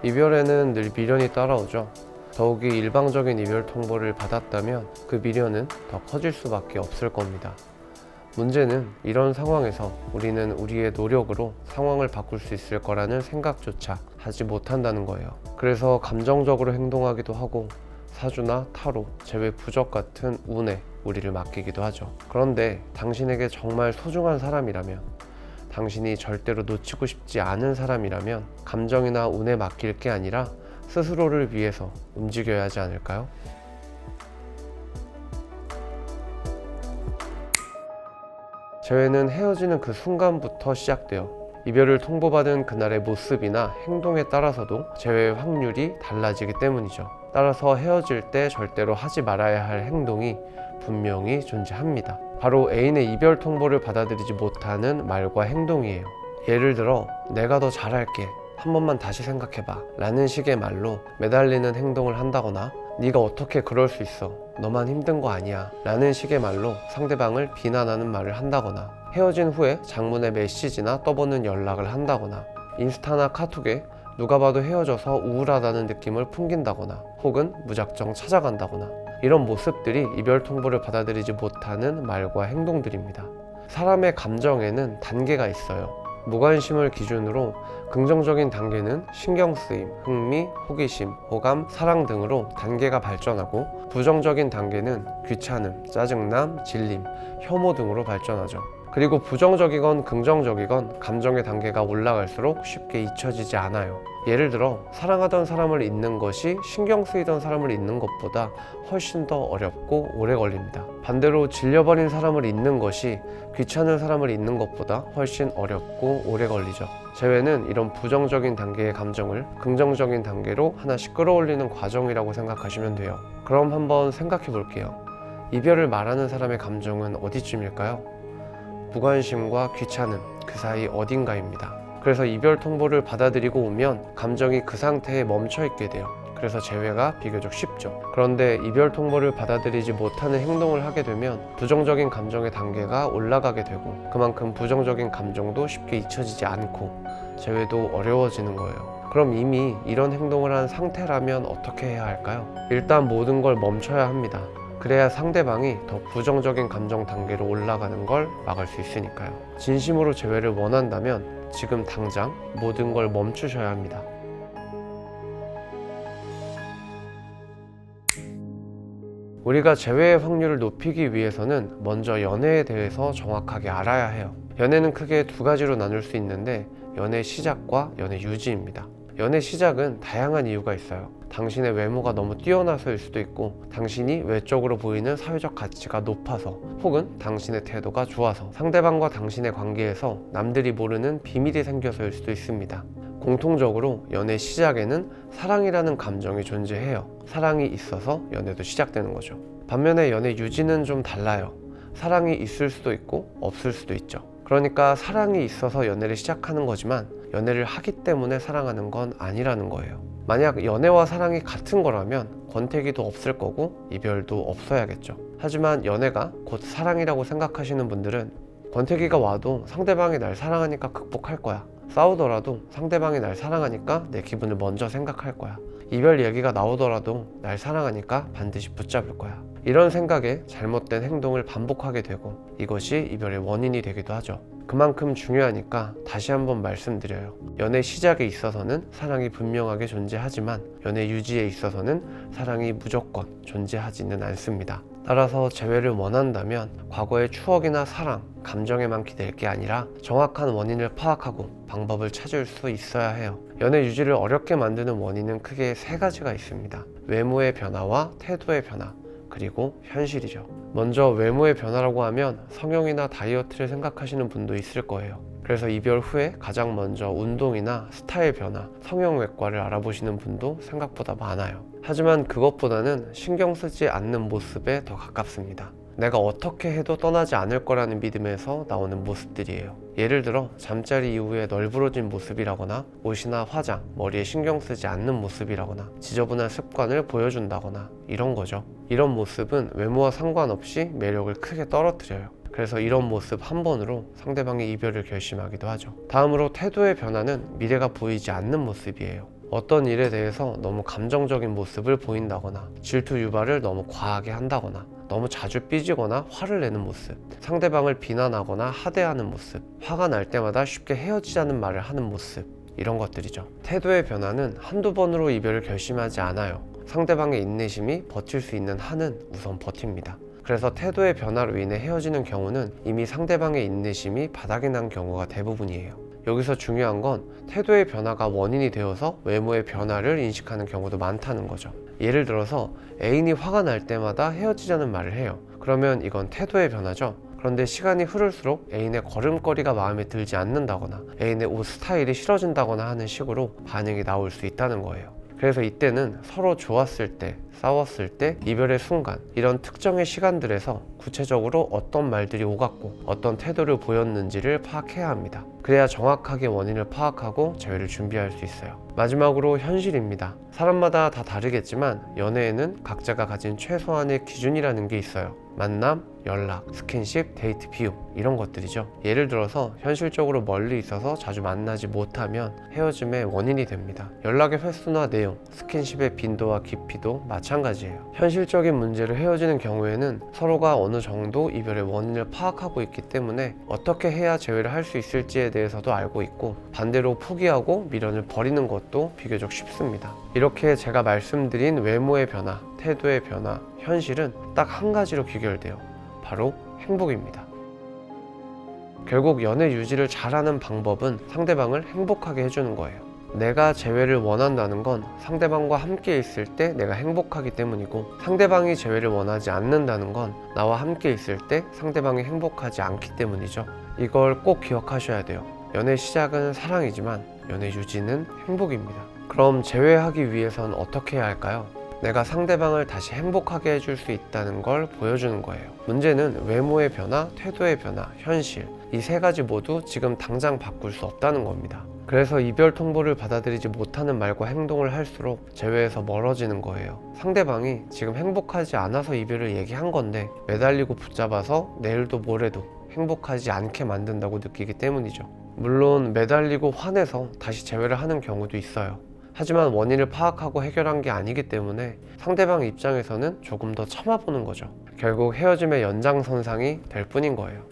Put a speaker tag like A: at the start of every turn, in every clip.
A: 이별에는 늘 미련이 따라오죠. 더욱이 일방적인 이별 통보를 받았다면 그 미련은 더 커질 수밖에 없을 겁니다. 문제는 이런 상황에서 우리는 우리의 노력으로 상황을 바꿀 수 있을 거라는 생각조차 하지 못한다는 거예요. 그래서 감정적으로 행동하기도 하고 사주나 타로, 재회 부적 같은 운에 우리를 맡기기도 하죠. 그런데 당신에게 정말 소중한 사람이라면, 당신이 절대로 놓치고 싶지 않은 사람이라면 감정이나 운에 맡길 게 아니라 스스로를 위해서 움직여야 하지 않을까요? 재회는 헤어지는 그 순간부터 시작돼요. 이별을 통보받은 그날의 모습이나 행동에 따라서도 재회의 확률이 달라지기 때문이죠. 따라서 헤어질 때 절대로 하지 말아야 할 행동이 분명히 존재합니다. 바로 애인의 이별 통보를 받아들이지 못하는 말과 행동이에요. 예를 들어, 내가 더 잘할게, 한 번만 다시 생각해봐 라는 식의 말로 매달리는 행동을 한다거나, 네가 어떻게 그럴 수 있어, 너만 힘든 거 아니야 라는 식의 말로 상대방을 비난하는 말을 한다거나, 헤어진 후에 장문의 메시지나 떠보는 연락을 한다거나, 인스타나 카톡에 누가 봐도 헤어져서 우울하다는 느낌을 풍긴다거나, 혹은 무작정 찾아간다거나, 이런 모습들이 이별 통보를 받아들이지 못하는 말과 행동들입니다. 사람의 감정에는 단계가 있어요. 무관심을 기준으로 긍정적인 단계는 신경쓰임, 흥미, 호기심, 호감, 사랑 등으로 단계가 발전하고, 부정적인 단계는 귀찮음, 짜증남, 질림, 혐오 등으로 발전하죠. 그리고 부정적이건 긍정적이건 감정의 단계가 올라갈수록 쉽게 잊혀지지 않아요. 예를 들어, 사랑하던 사람을 잊는 것이 신경 쓰이던 사람을 잊는 것보다 훨씬 더 어렵고 오래 걸립니다. 반대로 질려버린 사람을 잊는 것이 귀찮은 사람을 잊는 것보다 훨씬 어렵고 오래 걸리죠. 재회는 이런 부정적인 단계의 감정을 긍정적인 단계로 하나씩 끌어올리는 과정이라고 생각하시면 돼요. 그럼 한번 생각해 볼게요. 이별을 말하는 사람의 감정은 어디쯤일까요? 무관심과 귀찮음, 그 사이 어딘가입니다. 그래서 이별 통보를 받아들이고 오면 감정이 그 상태에 멈춰 있게 돼요. 그래서 재회가 비교적 쉽죠. 그런데 이별 통보를 받아들이지 못하는 행동을 하게 되면 부정적인 감정의 단계가 올라가게 되고, 그만큼 부정적인 감정도 쉽게 잊혀지지 않고 재회도 어려워지는 거예요. 그럼 이미 이런 행동을 한 상태라면 어떻게 해야 할까요? 일단 모든 걸 멈춰야 합니다. 그래야 상대방이 더 부정적인 감정 단계로 올라가는 걸 막을 수 있으니까요. 진심으로 재회를 원한다면 지금 당장 모든 걸 멈추셔야 합니다. 우리가 재회의 확률을 높이기 위해서는 먼저 연애에 대해서 정확하게 알아야 해요. 연애는 크게 두 가지로 나눌 수 있는데, 연애 시작과 연애 유지입니다. 연애 시작은 다양한 이유가 있어요. 당신의 외모가 너무 뛰어나서일 수도 있고, 당신이 외적으로 보이는 사회적 가치가 높아서, 혹은 당신의 태도가 좋아서, 상대방과 당신의 관계에서 남들이 모르는 비밀이 생겨서일 수도 있습니다. 공통적으로 연애 시작에는 사랑이라는 감정이 존재해요. 사랑이 있어서 연애도 시작되는 거죠. 반면에 연애 유지는 좀 달라요. 사랑이 있을 수도 있고 없을 수도 있죠. 그러니까 사랑이 있어서 연애를 시작하는 거지만 연애를 하기 때문에 사랑하는 건 아니라는 거예요. 만약 연애와 사랑이 같은 거라면 권태기도 없을 거고 이별도 없어야겠죠. 하지만 연애가 곧 사랑이라고 생각하시는 분들은 권태기가 와도 상대방이 날 사랑하니까 극복할 거야, 싸우더라도 상대방이 날 사랑하니까 내 기분을 먼저 생각할 거야, 이별 얘기가 나오더라도 날 사랑하니까 반드시 붙잡을 거야, 이런 생각에 잘못된 행동을 반복하게 되고, 이것이 이별의 원인이 되기도 하죠. 그만큼 중요하니까 다시 한번 말씀드려요. 연애 시작에 있어서는 사랑이 분명하게 존재하지만 연애 유지에 있어서는 사랑이 무조건 존재하지는 않습니다. 따라서 재회를 원한다면 과거의 추억이나 사랑, 감정에만 기댈 게 아니라 정확한 원인을 파악하고 방법을 찾을 수 있어야 해요. 연애 유지를 어렵게 만드는 원인은 크게 세 가지가 있습니다. 외모의 변화와 태도의 변화, 그리고 현실이죠. 먼저 외모의 변화라고 하면 성형이나 다이어트를 생각하시는 분도 있을 거예요. 그래서 이별 후에 가장 먼저 운동이나 스타일 변화, 성형외과를 알아보시는 분도 생각보다 많아요. 하지만 그것보다는 신경 쓰지 않는 모습에 더 가깝습니다. 내가 어떻게 해도 떠나지 않을 거라는 믿음에서 나오는 모습들이에요. 예를 들어 잠자리 이후에 널브러진 모습이라거나, 옷이나 화장, 머리에 신경 쓰지 않는 모습이라거나, 지저분한 습관을 보여준다거나, 이런 거죠. 이런 모습은 외모와 상관없이 매력을 크게 떨어뜨려요. 그래서 이런 모습 한 번으로 상대방의 이별을 결심하기도 하죠. 다음으로 태도의 변화는 미래가 보이지 않는 모습이에요. 어떤 일에 대해서 너무 감정적인 모습을 보인다거나 질투 유발을 너무 과하게 한다거나 너무 자주 삐지거나 화를 내는 모습, 상대방을 비난하거나 하대하는 모습, 화가 날 때마다 쉽게 헤어지자는 말을 하는 모습, 이런 것들이죠. 태도의 변화는 한두 번으로 이별을 결심하지 않아요. 상대방의 인내심이 버틸 수 있는 한은 우선 버팁니다. 그래서 태도의 변화로 인해 헤어지는 경우는 이미 상대방의 인내심이 바닥이 난 경우가 대부분이에요. 여기서 중요한 건 태도의 변화가 원인이 되어서 외모의 변화를 인식하는 경우도 많다는 거죠. 예를 들어서 애인이 화가 날 때마다 헤어지자는 말을 해요. 그러면 이건 태도의 변화죠. 그런데 시간이 흐를수록 애인의 걸음걸이가 마음에 들지 않는다거나 애인의 옷 스타일이 싫어진다거나 하는 식으로 반응이 나올 수 있다는 거예요. 그래서 이때는 서로 좋았을 때, 싸웠을 때, 이별의 순간, 이런 특정의 시간들에서 구체적으로 어떤 말들이 오갔고 어떤 태도를 보였는지를 파악해야 합니다. 그래야 정확하게 원인을 파악하고 재회를 준비할 수 있어요. 마지막으로 현실입니다. 사람마다 다 다르겠지만 연애에는 각자가 가진 최소한의 기준이라는 게 있어요. 만남, 연락, 스킨십, 데이트 비용, 이런 것들이죠. 예를 들어서 현실적으로 멀리 있어서 자주 만나지 못하면 헤어짐의 원인이 됩니다. 연락의 횟수나 내용, 스킨십의 빈도와 깊이도 마찬가지예요. 현실적인 문제로 헤어지는 경우에는 서로가 어느 정도 이별의 원인을 파악하고 있기 때문에 어떻게 해야 재회를 할 수 있을지에 대해서도 알고 있고, 반대로 포기하고 미련을 버리는 것도 비교적 쉽습니다. 이렇게 제가 말씀드린 외모의 변화, 태도의 변화, 현실은 딱 한 가지로 귀결돼요. 바로 행복입니다. 결국 연애 유지를 잘하는 방법은 상대방을 행복하게 해주는 거예요. 내가 재회를 원한다는 건 상대방과 함께 있을 때 내가 행복하기 때문이고, 상대방이 재회를 원하지 않는다는 건 나와 함께 있을 때 상대방이 행복하지 않기 때문이죠. 이걸 꼭 기억하셔야 돼요. 연애 시작은 사랑이지만 연애 유지는 행복입니다. 그럼 재회하기 위해선 어떻게 해야 할까요? 내가 상대방을 다시 행복하게 해줄 수 있다는 걸 보여주는 거예요. 문제는 외모의 변화, 태도의 변화, 현실, 이 세 가지 모두 지금 당장 바꿀 수 없다는 겁니다. 그래서 이별 통보를 받아들이지 못하는 말과 행동을 할수록 재회에서 멀어지는 거예요. 상대방이 지금 행복하지 않아서 이별을 얘기한 건데 매달리고 붙잡아서 내일도 모레도 행복하지 않게 만든다고 느끼기 때문이죠. 물론 매달리고 화내서 다시 재회를 하는 경우도 있어요. 하지만 원인을 파악하고 해결한 게 아니기 때문에 상대방 입장에서는 조금 더 참아보는 거죠. 결국 헤어짐의 연장선상이 될 뿐인 거예요.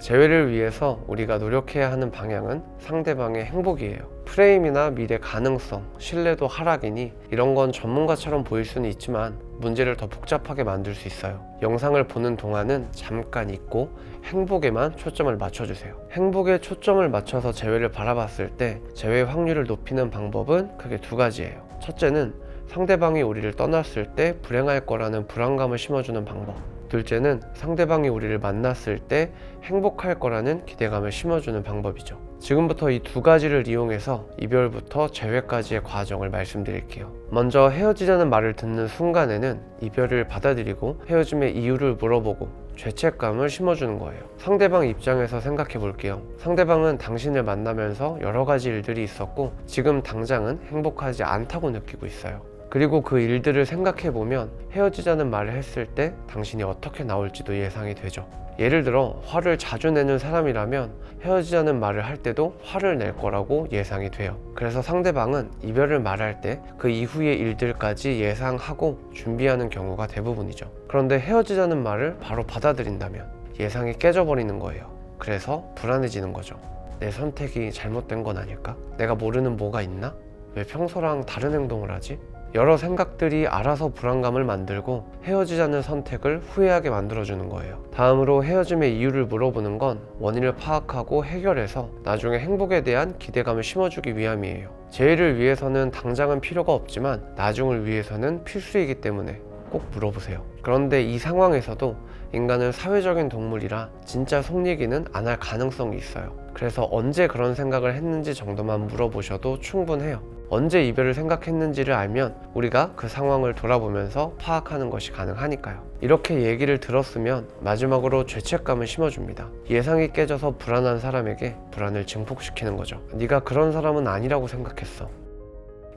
A: 재회를 위해서 우리가 노력해야 하는 방향은 상대방의 행복이에요. 프레임이나 미래 가능성, 신뢰도 하락이니 이런 건 전문가처럼 보일 수는 있지만 문제를 더 복잡하게 만들 수 있어요. 영상을 보는 동안은 잠깐 잊고 행복에만 초점을 맞춰주세요. 행복에 초점을 맞춰서 재회를 바라봤을 때 재회 확률을 높이는 방법은 크게 두 가지예요. 첫째는 상대방이 우리를 떠났을 때 불행할 거라는 불안감을 심어주는 방법. 둘째는 상대방이 우리를 만났을 때 행복할 거라는 기대감을 심어주는 방법이죠. 지금부터 이 두 가지를 이용해서 이별부터 재회까지의 과정을 말씀드릴게요. 먼저 헤어지자는 말을 듣는 순간에는 이별을 받아들이고 헤어짐의 이유를 물어보고 죄책감을 심어주는 거예요. 상대방 입장에서 생각해 볼게요. 상대방은 당신을 만나면서 여러 가지 일들이 있었고 지금 당장은 행복하지 않다고 느끼고 있어요. 그리고 그 일들을 생각해보면 헤어지자는 말을 했을 때 당신이 어떻게 나올지도 예상이 되죠. 예를 들어 화를 자주 내는 사람이라면 헤어지자는 말을 할 때도 화를 낼 거라고 예상이 돼요. 그래서 상대방은 이별을 말할 때 그 이후의 일들까지 예상하고 준비하는 경우가 대부분이죠. 그런데 헤어지자는 말을 바로 받아들인다면 예상이 깨져버리는 거예요. 그래서 불안해지는 거죠. 내 선택이 잘못된 건 아닐까? 내가 모르는 뭐가 있나? 왜 평소랑 다른 행동을 하지? 여러 생각들이 알아서 불안감을 만들고 헤어지자는 선택을 후회하게 만들어주는 거예요. 다음으로 헤어짐의 이유를 물어보는 건 원인을 파악하고 해결해서 나중에 행복에 대한 기대감을 심어주기 위함이에요. 재회를 위해서는 당장은 필요가 없지만 나중을 위해서는 필수이기 때문에 꼭 물어보세요. 그런데 이 상황에서도 인간은 사회적인 동물이라 진짜 속 얘기는 안 할 가능성이 있어요. 그래서 언제 그런 생각을 했는지 정도만 물어보셔도 충분해요. 언제 이별을 생각했는지를 알면 우리가 그 상황을 돌아보면서 파악하는 것이 가능하니까요. 이렇게 얘기를 들었으면 마지막으로 죄책감을 심어줍니다. 예상이 깨져서 불안한 사람에게 불안을 증폭시키는 거죠. 네가 그런 사람은 아니라고 생각했어.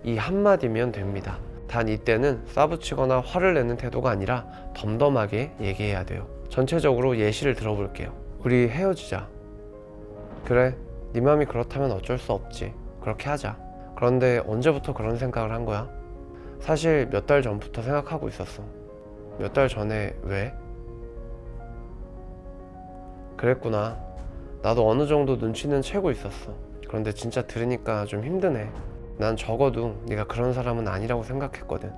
A: 이 한마디면 됩니다. 단 이때는 싸붙이거나 화를 내는 태도가 아니라 덤덤하게 얘기해야 돼요. 전체적으로 예시를 들어볼게요. 우리 헤어지자. 그래, 네 맘이 그렇다면 어쩔 수 없지. 그렇게 하자. 그런데 언제부터 그런 생각을 한 거야? 사실 몇 달 전부터 생각하고 있었어. 몇 달 전에 왜? 그랬구나. 나도 어느 정도 눈치는 채고 있었어. 그런데 진짜 들으니까 좀 힘드네. 난 적어도 네가 그런 사람은 아니라고 생각했거든.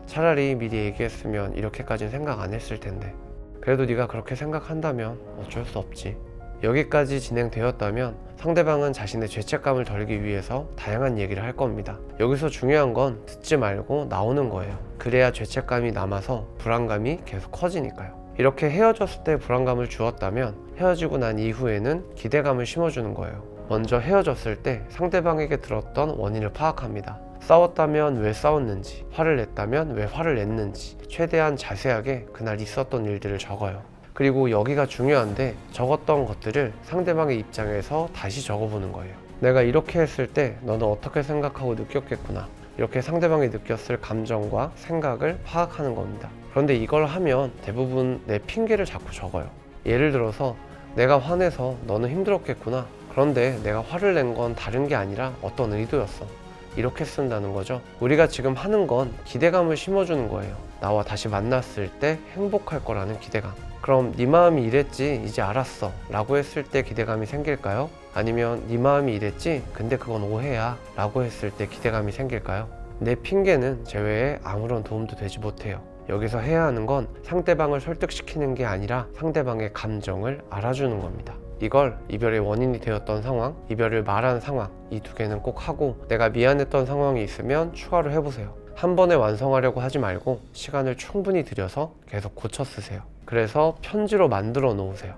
A: 차라리 미리 얘기했으면 이렇게까진 생각 안 했을 텐데. 그래도 네가 그렇게 생각한다면 어쩔 수 없지. 여기까지 진행되었다면 상대방은 자신의 죄책감을 덜기 위해서 다양한 얘기를 할 겁니다. 여기서 중요한 건 듣지 말고 나오는 거예요. 그래야 죄책감이 남아서 불안감이 계속 커지니까요. 이렇게 헤어졌을 때 불안감을 주었다면 헤어지고 난 이후에는 기대감을 심어주는 거예요. 먼저 헤어졌을 때 상대방에게 들었던 원인을 파악합니다. 싸웠다면 왜 싸웠는지, 화를 냈다면 왜 화를 냈는지 최대한 자세하게 그날 있었던 일들을 적어요. 그리고 여기가 중요한데 적었던 것들을 상대방의 입장에서 다시 적어보는 거예요. 내가 이렇게 했을 때 너는 어떻게 생각하고 느꼈겠구나. 이렇게 상대방이 느꼈을 감정과 생각을 파악하는 겁니다. 그런데 이걸 하면 대부분 내 핑계를 자꾸 적어요. 예를 들어서 내가 화내서 너는 힘들었겠구나. 그런데 내가 화를 낸 건 다른 게 아니라 어떤 의도였어. 이렇게 쓴다는 거죠. 우리가 지금 하는 건 기대감을 심어주는 거예요. 나와 다시 만났을 때 행복할 거라는 기대감. 그럼 네 마음이 이랬지 이제 알았어 라고 했을 때 기대감이 생길까요? 아니면 네 마음이 이랬지 근데 그건 오해야 라고 했을 때 기대감이 생길까요? 내 핑계는 제외에 아무런 도움도 되지 못해요. 여기서 해야 하는 건 상대방을 설득시키는 게 아니라 상대방의 감정을 알아주는 겁니다. 이걸 이별의 원인이 되었던 상황, 이별을 말한 상황, 이 두 개는 꼭 하고 내가 미안했던 상황이 있으면 추가로 해보세요. 한 번에 완성하려고 하지 말고 시간을 충분히 들여서 계속 고쳐 쓰세요. 그래서 편지로 만들어 놓으세요.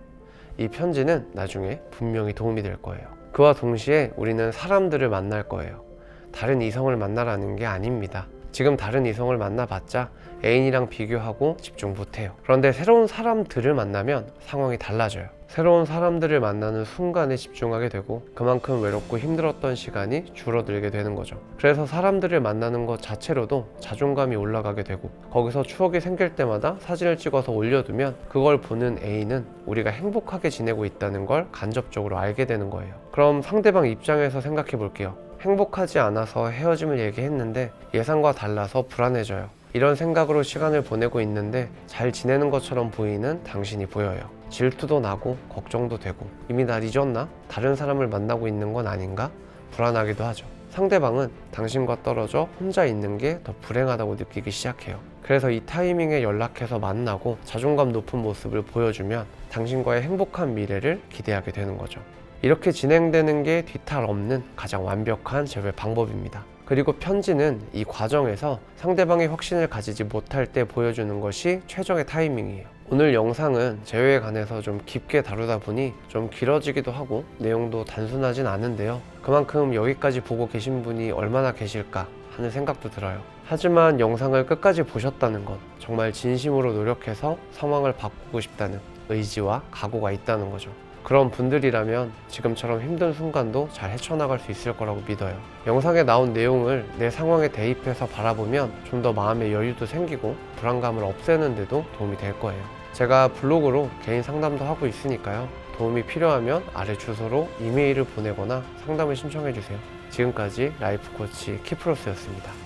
A: 이 편지는 나중에 분명히 도움이 될 거예요. 그와 동시에 우리는 사람들을 만날 거예요. 다른 이성을 만나라는 게 아닙니다. 지금 다른 이성을 만나봤자 애인이랑 비교하고 집중 못해요. 그런데 새로운 사람들을 만나면 상황이 달라져요. 새로운 사람들을 만나는 순간에 집중하게 되고 그만큼 외롭고 힘들었던 시간이 줄어들게 되는 거죠. 그래서 사람들을 만나는 것 자체로도 자존감이 올라가게 되고 거기서 추억이 생길 때마다 사진을 찍어서 올려두면 그걸 보는 애인은 우리가 행복하게 지내고 있다는 걸 간접적으로 알게 되는 거예요. 그럼 상대방 입장에서 생각해 볼게요. 행복하지 않아서 헤어짐을 얘기했는데 예상과 달라서 불안해져요. 이런 생각으로 시간을 보내고 있는데 잘 지내는 것처럼 보이는 당신이 보여요. 질투도 나고 걱정도 되고 이미 날 잊었나? 다른 사람을 만나고 있는 건 아닌가? 불안하기도 하죠. 상대방은 당신과 떨어져 혼자 있는 게 더 불행하다고 느끼기 시작해요. 그래서 이 타이밍에 연락해서 만나고 자존감 높은 모습을 보여주면 당신과의 행복한 미래를 기대하게 되는 거죠. 이렇게 진행되는 게 뒤탈 없는 가장 완벽한 재회 방법입니다. 그리고 편지는 이 과정에서 상대방이 확신을 가지지 못할 때 보여주는 것이 최적의 타이밍이에요. 오늘 영상은 재회에 관해서 좀 깊게 다루다 보니 좀 길어지기도 하고 내용도 단순하진 않은데요. 그만큼 여기까지 보고 계신 분이 얼마나 계실까 하는 생각도 들어요. 하지만 영상을 끝까지 보셨다는 건 정말 진심으로 노력해서 상황을 바꾸고 싶다는 의지와 각오가 있다는 거죠. 그런 분들이라면 지금처럼 힘든 순간도 잘 헤쳐나갈 수 있을 거라고 믿어요. 영상에 나온 내용을 내 상황에 대입해서 바라보면 좀 더 마음의 여유도 생기고 불안감을 없애는 데도 도움이 될 거예요. 제가 블로그로 개인 상담도 하고 있으니까요. 도움이 필요하면 아래 주소로 이메일을 보내거나 상담을 신청해 주세요. 지금까지 라이프 코치 키프로스였습니다.